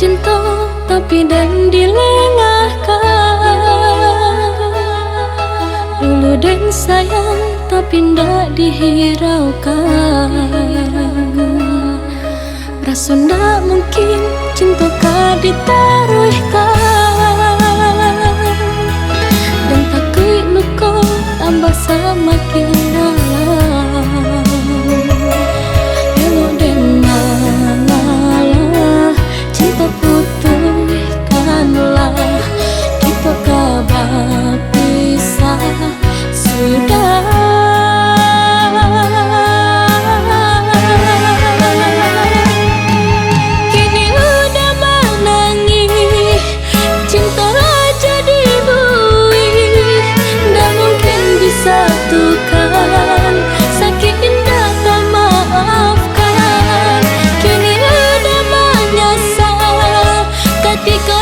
cinta tapi dan dilengahkan. Dulu dan sayang tapi ndak dihiraukan. Rasa ndak mungkin cinta ka ditaruhkan. Dan takut luka tambah semakin dalam. Elok dan ngalah cinta putuskanlah. Kita kabar pisah sudah. Kini udah menangis, cinta jadi buih. Ndak mungkin disatukan, sakit indah tak maafkan. Kini udah menyesal ketika